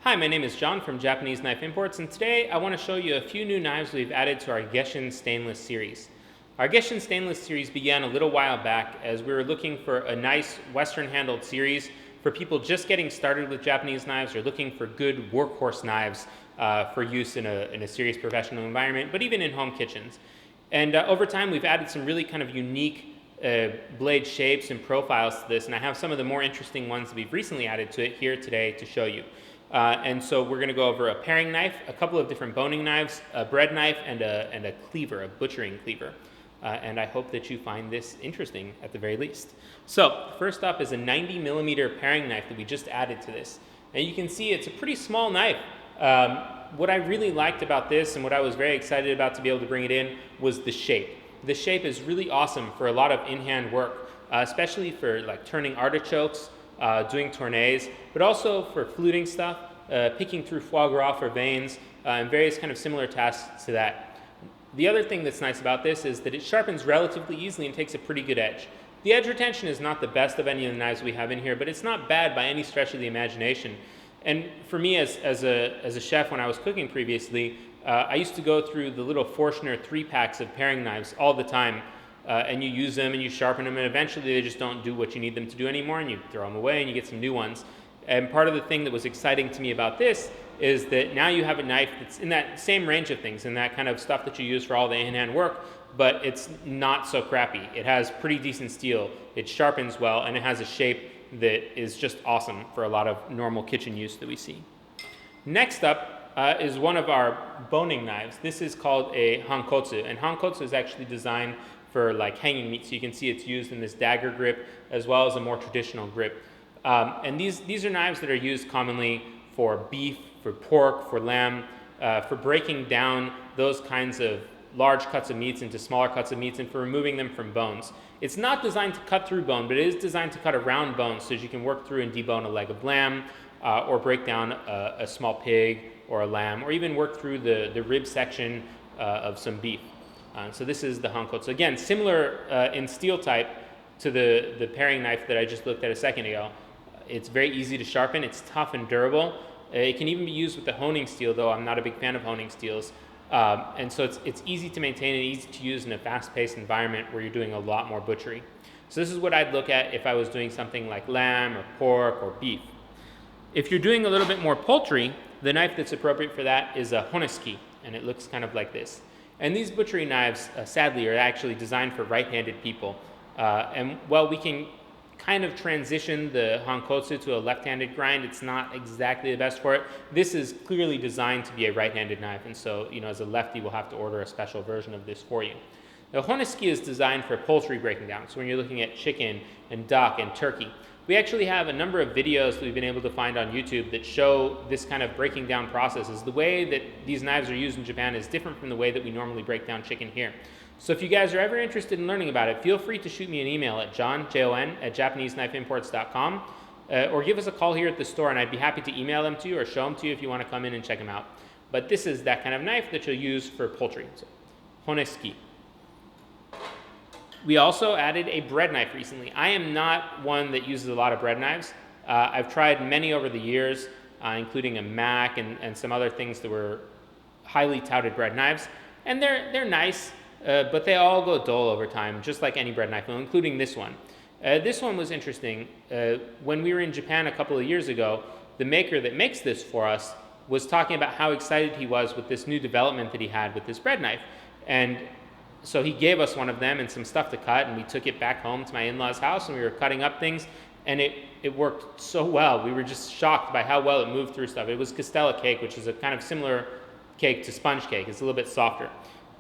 Hi, my name is John from Japanese Knife Imports, and today I want to show you a few new knives we've added to our Gesshin Stainless series. Our Gesshin Stainless series began a little while back as we were looking for a nice Western-handled series for people just getting started with Japanese knives or looking for good workhorse knives for use in a serious professional environment, but even in home kitchens. And over time, we've added some really kind of unique blade shapes and profiles to this, and I have some of the more interesting ones that we've recently added to it here today to show you. And so we're going to go over a paring knife, a couple of different boning knives, a bread knife, and a cleaver, a butchering cleaver. And I hope that you find this interesting at the very least. So first up is a 90 millimeter paring knife that we just added to this. And you can see it's a pretty small knife. What I really liked about this and what I was very excited about to be able to bring it in was the shape. The shape is really awesome for a lot of in-hand work, especially for like turning artichokes, doing tournées, but also for fluting stuff, picking through foie gras for veins, and various kind of similar tasks to that. The other thing that's nice about this is that it sharpens relatively easily and takes a pretty good edge. The edge retention is not the best of any of the knives we have in here, but it's not bad by any stretch of the imagination. And for me as a chef when I was cooking previously, I used to go through the little Forstner 3-packs of paring knives all the time. And you use them and you sharpen them, and eventually they just don't do what you need them to do anymore, and you throw them away and you get some new ones. And part of the thing that was exciting to me about this is that now you have a knife that's in that same range of things, in that kind of stuff that you use for all the in-hand work, but it's not so crappy. It has pretty decent steel, it sharpens well, and it has a shape that is just awesome for a lot of normal kitchen use that we see. Next up is one of our boning knives. This is called a hankotsu, and hankotsu is actually designed for like hanging meat. So you can see it's used in this dagger grip as well as a more traditional grip. And these are knives that are used commonly for beef, for pork, for lamb, for breaking down those kinds of large cuts of meats into smaller cuts of meats and for removing them from bones. It's not designed to cut through bone, but it is designed to cut around bones so that you can work through and debone a leg of lamb or break down a small pig or a lamb, or even work through the rib section of some beef. So this is the hankotsu. Again, similar in steel type to the paring knife that I just looked at a second ago. It's very easy to sharpen. It's tough and durable. It can even be used with the honing steel, though I'm not a big fan of honing steels. And so it's easy to maintain and easy to use in a fast-paced environment where you're doing a lot more butchery. So this is what I'd look at if I was doing something like lamb or pork or beef. If you're doing a little bit more poultry, the knife that's appropriate for that is a honesuki, and it looks kind of like this. And these butchery knives, sadly, are actually designed for right-handed people. And while we can kind of transition the hankotsu to a left-handed grind, it's not exactly the best for it. This is clearly designed to be a right-handed knife, and so, as a lefty, we'll have to order a special version of this for you. The honesuki is designed for poultry breaking down, so when you're looking at chicken and duck and turkey. We actually have a number of videos that we've been able to find on YouTube that show this kind of breaking down process. The way that these knives are used in Japan is different from the way that we normally break down chicken here. So if you guys are ever interested in learning about it, feel free to shoot me an email at john@japaneseknifeimports.com or give us a call here at the store, and I'd be happy to email them to you or show them to you if you want to come in and check them out. But this is that kind of knife that you'll use for poultry. So, honesuki. We also added a bread knife recently. I am not one that uses a lot of bread knives. I've tried many over the years, including a Mac and some other things that were highly touted bread knives. And they're nice, but they all go dull over time, just like any bread knife, including this one. This one was interesting. When we were in Japan a couple of years ago, the maker that makes this for us was talking about how excited he was with this new development that he had with this bread knife. And so he gave us one of them and some stuff to cut, and we took it back home to my in-laws' house, and we were cutting up things, and it worked so well. We were just shocked by how well it moved through stuff. It was castella cake, which is a kind of similar cake to sponge cake. It's a little bit softer.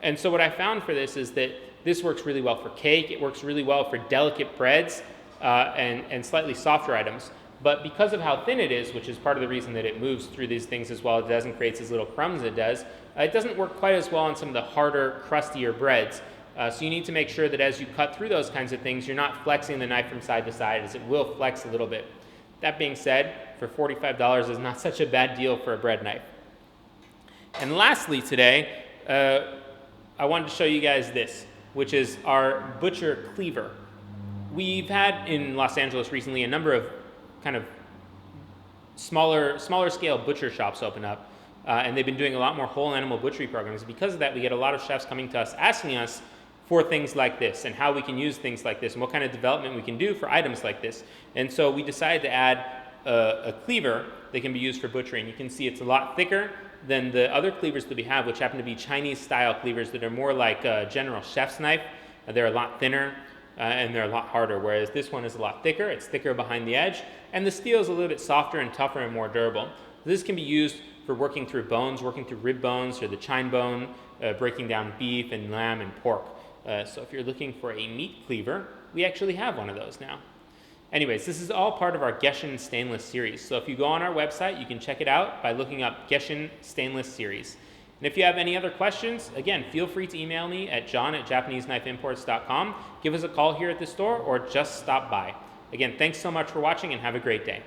And so what I found for this is that this works really well for cake. It works really well for delicate breads and slightly softer items. But because of how thin it is, which is part of the reason that it moves through these things as well, it doesn't create these little crumbs it does, it doesn't work quite as well on some of the harder, crustier breads. So you need to make sure that as you cut through those kinds of things, you're not flexing the knife from side to side, as it will flex a little bit. That being said, for $45 is not such a bad deal for a bread knife. And lastly today, I wanted to show you guys this, which is our butcher cleaver. We've had in Los Angeles recently a number of kind of smaller scale butcher shops open up, and they've been doing a lot more whole animal butchery programs. Because of that, we get a lot of chefs coming to us asking us for things like this and how we can use things like this and what kind of development we can do for items like this. And so we decided to add a cleaver that can be used for butchering. You can see it's a lot thicker than the other cleavers that we have, which happen to be Chinese style cleavers that are more like a general chef's knife. They're a lot thinner and they're a lot harder, whereas this one is a lot thicker. It's thicker behind the edge, and the steel is a little bit softer and tougher and more durable. This can be used for working through bones, working through rib bones or the chine bone, breaking down beef and lamb and pork. So if you're looking for a meat cleaver, we actually have one of those now. Anyways, this is all part of our Gesshin Stainless series. So if you go on our website, you can check it out by looking up Gesshin Stainless series. And if you have any other questions, again, feel free to email me at john@japaneseknifeimports.com. Give us a call here at the store or just stop by. Again, thanks so much for watching and have a great day.